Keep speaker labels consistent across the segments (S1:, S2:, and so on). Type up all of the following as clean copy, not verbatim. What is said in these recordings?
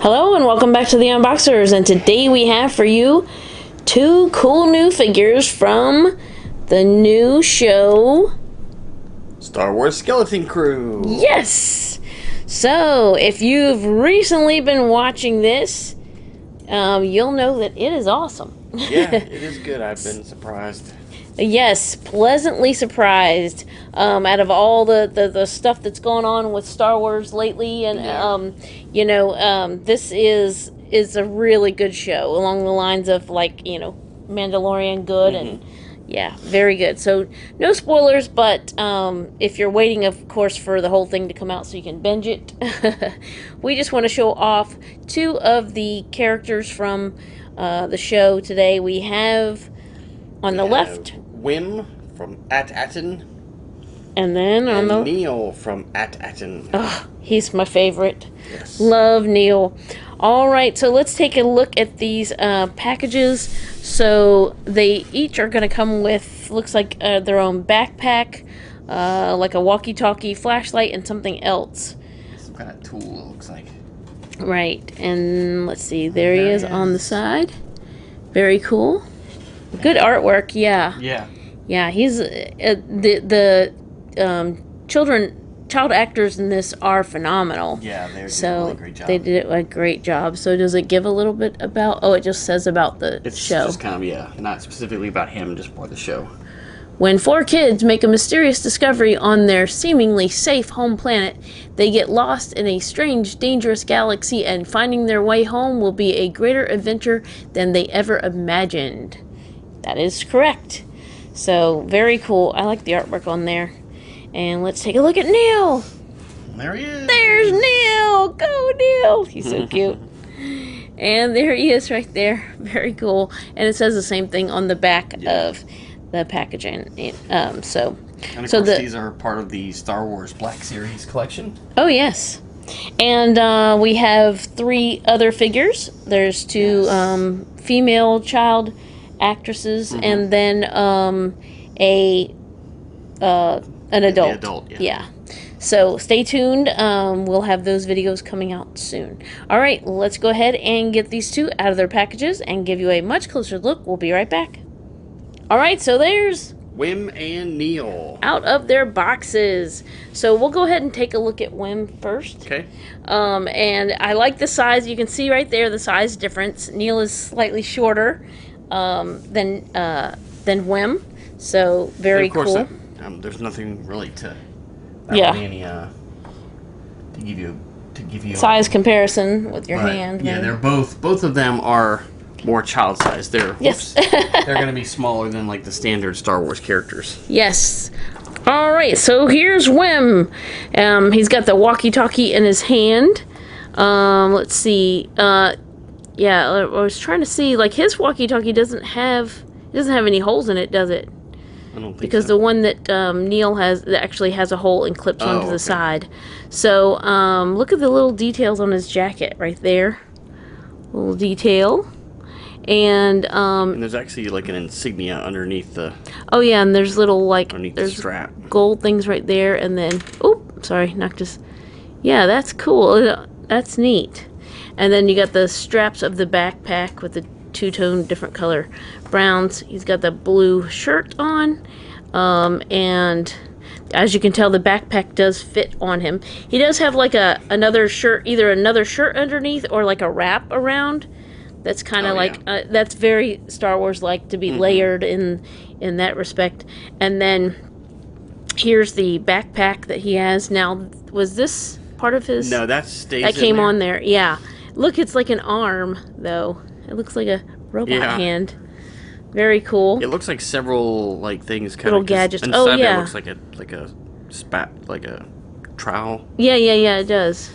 S1: Hello and welcome back to the Unboxers, and today we have for you two cool new figures from the new show
S2: Star Wars Skeleton Crew.
S1: Yes! So, if you've recently been watching this, you'll know that it is awesome.
S2: Yeah, it is good. I've been surprised.
S1: Yes, pleasantly surprised. Out of all the stuff that's going on with Star Wars lately, and this is a really good show along the lines of Mandalorian good, and yeah, very good. So no spoilers, but if you're waiting, of course, for the whole thing to come out so you can binge it, we just want to show off two of the characters from the show today. We have on the left
S2: Wim from At-Atten.
S1: And then on the
S2: Neel from At-Atten.
S1: Oh, he's my favorite.
S2: Yes.
S1: Love Neel. All right, so let's take a look at these packages. So they each are going to come with, looks like their own backpack, like a walkie-talkie, flashlight, and something else.
S2: Some kind of tool, it looks like.
S1: Right, and let's see, there he is on the side. Very cool. Good artwork, yeah.
S2: Yeah.
S1: Yeah, he's child actors in this are phenomenal.
S2: Yeah, they did
S1: a
S2: really great job.
S1: They did a great job. So does it give a little bit about? Oh, it just says about the show.
S2: It's just kind of not specifically about him, just for the show.
S1: When four kids make a mysterious discovery on their seemingly safe home planet, they get lost in a strange, dangerous galaxy, and finding their way home will be a greater adventure than they ever imagined. That is correct. So, very cool. I like the artwork on there. And let's take a look at Neel.
S2: There he is.
S1: There's Neel. Go, Neel. He's so cute. And there he is right there. Very cool. And it says the same thing on the back of the packaging.
S2: And of course, these are part of the Star Wars Black Series collection.
S1: Oh, yes. And we have three other figures. There's two female child actresses, and then an adult.
S2: The adult,
S1: yeah. So stay tuned. We'll have those videos coming out soon. All right, let's go ahead and get these two out of their packages and give you a much closer look. We'll be right back. All right, so there's
S2: Wim and Neel
S1: out of their boxes. So we'll go ahead and take a look at Wim first.
S2: Okay.
S1: And I like the size. You can see right there the size difference. Neel is slightly shorter than Wim. So very cool.
S2: There's nothing really to give you
S1: size comparison with your hand.
S2: Yeah, they're both of them are more child size. They're they're going to be smaller than like the standard Star Wars characters.
S1: Yes. All right, so here's Wim. He's got the walkie-talkie in his hand. Let's see. Yeah, I was trying to see, like, his walkie-talkie doesn't have any holes in it, does it?
S2: I don't think
S1: because
S2: so.
S1: The one that Neel has actually has a hole and clips onto the side. So look at the little details on his jacket right there. Little detail. And
S2: there's actually like an insignia underneath the.
S1: Oh yeah, and there's little
S2: underneath
S1: there's
S2: the strap.
S1: Gold things right there, and then sorry, knocked us. Yeah, that's cool. That's neat. And then you got the straps of the backpack with the two-tone different color browns. He's got the blue shirt on, and as you can tell, the backpack does fit on him. He does have like another shirt, either another shirt underneath or like a wrap around. That's kind of that's very Star Wars like, to be layered in that respect. And then here's the backpack that he has now. Was this part of his?
S2: No, that
S1: came on there. Yeah. Look, it's like an arm, though. It looks like a robot hand. Very cool.
S2: It looks like several things, kind
S1: little
S2: of
S1: gadgets.
S2: Inside there looks like a trowel.
S1: Yeah, it does.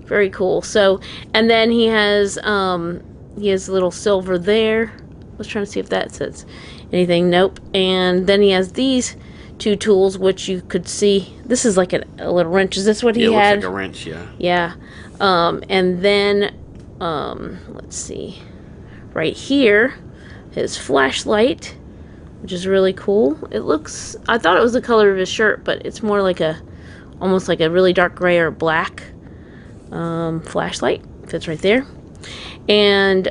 S1: Very cool. So, and then he has a little silver there. I was trying to see if that says anything. Nope. And then he has these two tools, which you could see. This is like a little wrench. Is this what he had?
S2: It looks like a wrench, yeah.
S1: Yeah. And then, let's see, right here, his flashlight, which is really cool. It looks, I thought it was the color of his shirt, but it's more like almost like a really dark gray or black flashlight. fits right there. And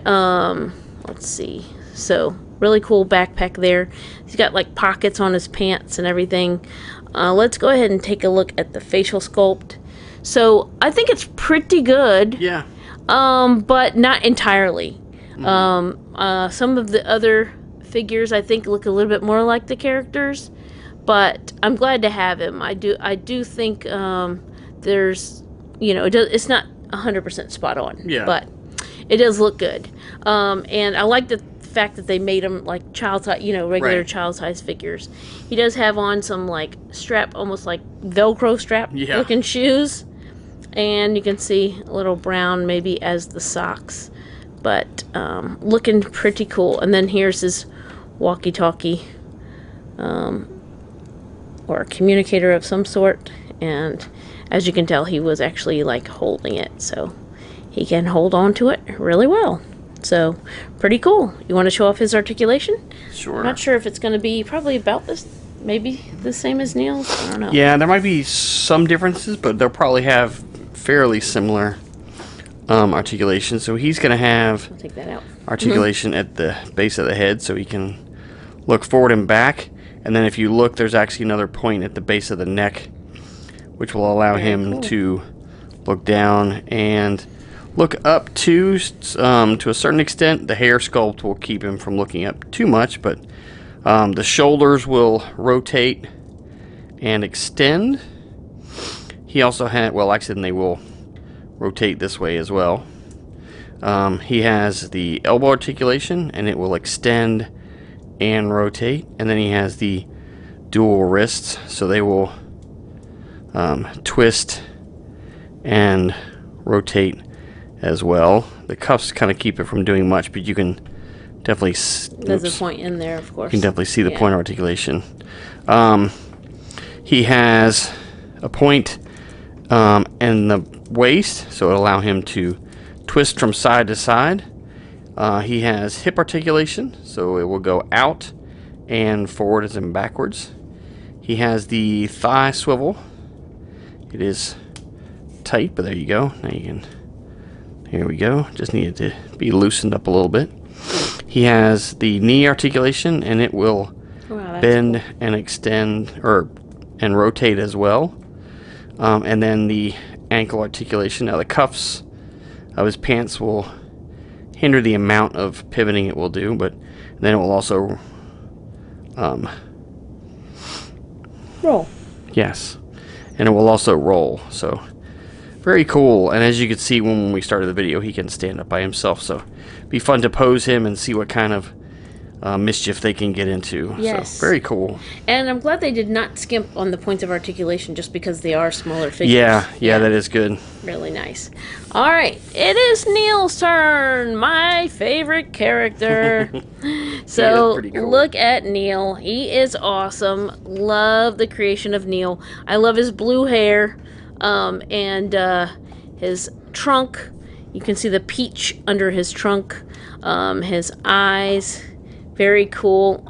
S1: let's see. So really cool backpack there. He's got like pockets on his pants and everything. Let's go ahead and take a look at the facial sculpt. So I think it's pretty good.
S2: Yeah.
S1: But not entirely. Some of the other figures I think look a little bit more like the characters, but I'm glad to have him. I do think there's, you know, it's not 100% spot on,
S2: yeah,
S1: but it does look good. And I like the fact that they made him like child size, you know, regular
S2: right.
S1: child size figures. He does have on some like strap, almost like Velcro strap looking shoes, and you can see a little brown maybe as the socks, but looking pretty cool. And then here's his walkie-talkie, or a communicator of some sort, and as you can tell, he was actually like holding it, so he can hold on to it really well. So pretty cool. You want to show off his articulation?
S2: Sure.
S1: I'm not sure if it's going to be probably about this, maybe the same as Neil's. I don't know.
S2: Yeah, there might be some differences, but they'll probably have fairly similar articulation. So he's going to have
S1: I'll take that out.
S2: Articulation at the base of the head, so he can look forward and back. And then if you look, there's actually another point at the base of the neck, which will allow him to look down and look up to a certain extent. The hair sculpt will keep him from looking up too much, but the shoulders will rotate and extend. He also had, well, like I said, they will rotate this way as well. He has the elbow articulation, and it will extend and rotate. And then he has the dual wrists, so they will twist and rotate as well. The cuffs kind of keep it from doing much, but you can definitely...
S1: There's a point in there, of course.
S2: You can definitely see the point articulation. He has a point in the waist, so it'll allow him to twist from side to side. He has hip articulation, so it will go out and forwards and backwards. He has the thigh swivel. It is tight, but there you go. Now you can... Here we go. Just needed to be loosened up a little bit. He has the knee articulation, and it will bend and extend and rotate as well. And then the ankle articulation. Now the cuffs of his pants will hinder the amount of pivoting it will do, but then it will also
S1: roll.
S2: Yes, and it will also roll. So very cool. And as you could see when we started the video, he can stand up by himself, so it'd be fun to pose him and see what kind of mischief they can get into.
S1: Yes.
S2: So, very cool.
S1: And I'm glad they did not skimp on the points of articulation just because they are smaller figures.
S2: Yeah, that is good.
S1: Really nice. All right, it is Neil's turn, my favorite character. So
S2: cool.
S1: Look at Neil. He is awesome. Love the creation of Neil. I love his blue hair and his trunk. You can see the peach under his trunk. His eyes. Very cool.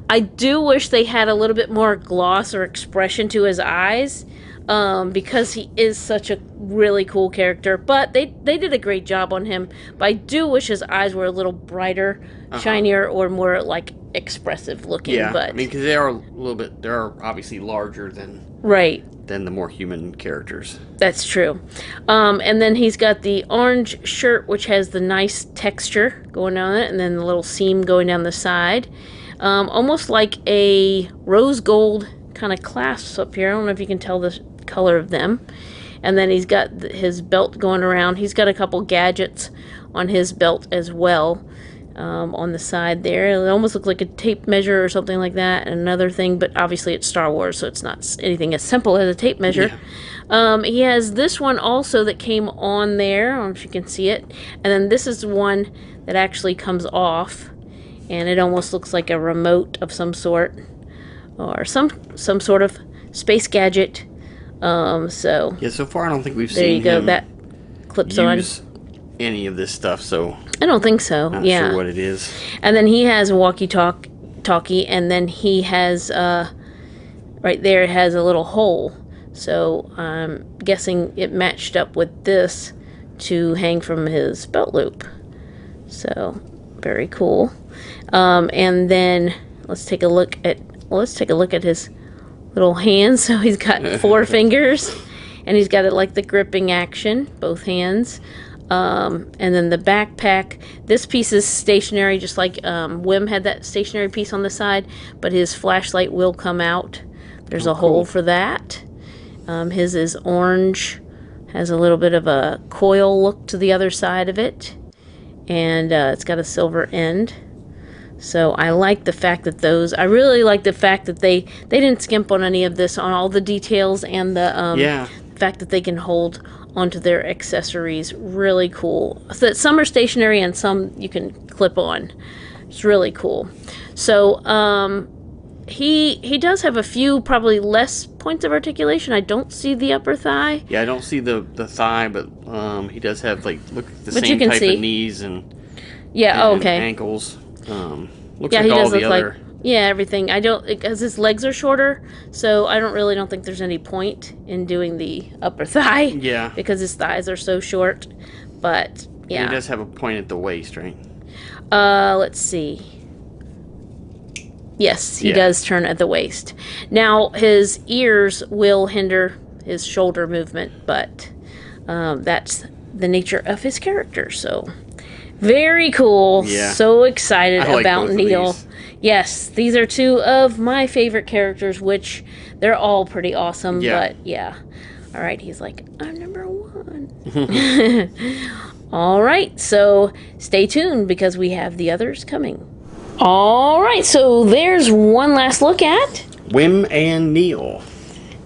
S1: I do wish they had a little bit more gloss or expression to his eyes, because he is such a really cool character. But they did a great job on him. But I do wish his eyes were a little brighter, shinier, or more like expressive looking.
S2: Yeah,
S1: but
S2: I mean, because they are a little bit. They are obviously larger than the more human characters.
S1: That's true. And then he's got the orange shirt, which has the nice texture going down it, and then the little seam going down the side. Almost like a rose gold kind of clasps up here. I don't know if you can tell the color of them. And then he's got his belt going around. He's got a couple gadgets on his belt as well. On the side there. It almost looks like a tape measure or something like that. And another thing, but obviously it's Star Wars, so it's not anything as simple as a tape measure. Yeah. He has this one also that came on there. I don't know if you can see it. And then this is one that actually comes off. And it almost looks like a remote of some sort. Or some sort of space gadget. So
S2: yeah, so far I don't think we've
S1: there
S2: seen
S1: you go.
S2: him
S1: That clips
S2: use
S1: on
S2: any of this stuff, so
S1: I don't think so.
S2: Not
S1: yeah.
S2: sure what it is.
S1: And then he has a walkie-talkie, and then he has right there. It has a little hole, so I'm guessing it matched up with this to hang from his belt loop. So, very cool. And then let's take a look at his little hands. So he's got 4 fingers, and he's got it like the gripping action, both hands. And then the backpack. This piece is stationary, just like Wim had that stationary piece on the side, but his flashlight will come out. There's a hole for that. His is orange, has a little bit of a coil look to the other side of it, and it's got a silver end. So I like the fact that I really like the fact that they didn't skimp on any of this, on all the details, and the fact that they can hold onto their accessories. Really cool. So that some are stationary and some you can clip on. It's really cool. So he does have a few probably less points of articulation. I don't see the upper thigh.
S2: Yeah, I don't see the thigh, but he does have like the
S1: but
S2: same type of knees and
S1: okay,
S2: ankles. Looks
S1: yeah,
S2: like
S1: he
S2: all
S1: does
S2: the
S1: look
S2: other.
S1: like everything. I don't, because his legs are shorter, so I don't think there's any point in doing the upper thigh.
S2: Yeah,
S1: because his thighs are so short. But yeah,
S2: and he does have a point at the waist, right?
S1: Let's see. Yes, he does turn at the waist. Now his ears will hinder his shoulder movement, but that's the nature of his character. So very cool.
S2: Yeah.
S1: So excited
S2: I like
S1: about
S2: both of
S1: Neel.
S2: these.
S1: Yes, these are 2 of my favorite characters, which they're all pretty awesome.
S2: Yeah.
S1: But yeah. All right, he's like, I'm number 1. All right, so stay tuned because we have the others coming. All right, so there's one last look at
S2: Wim and Neel.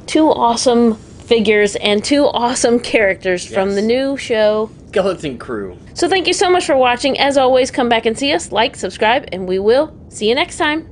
S1: 2 awesome figures and 2 awesome characters from the new show
S2: Skeleton Crew.
S1: So thank you so much for watching. As always, come back and see us, like, subscribe, and we will see you next time.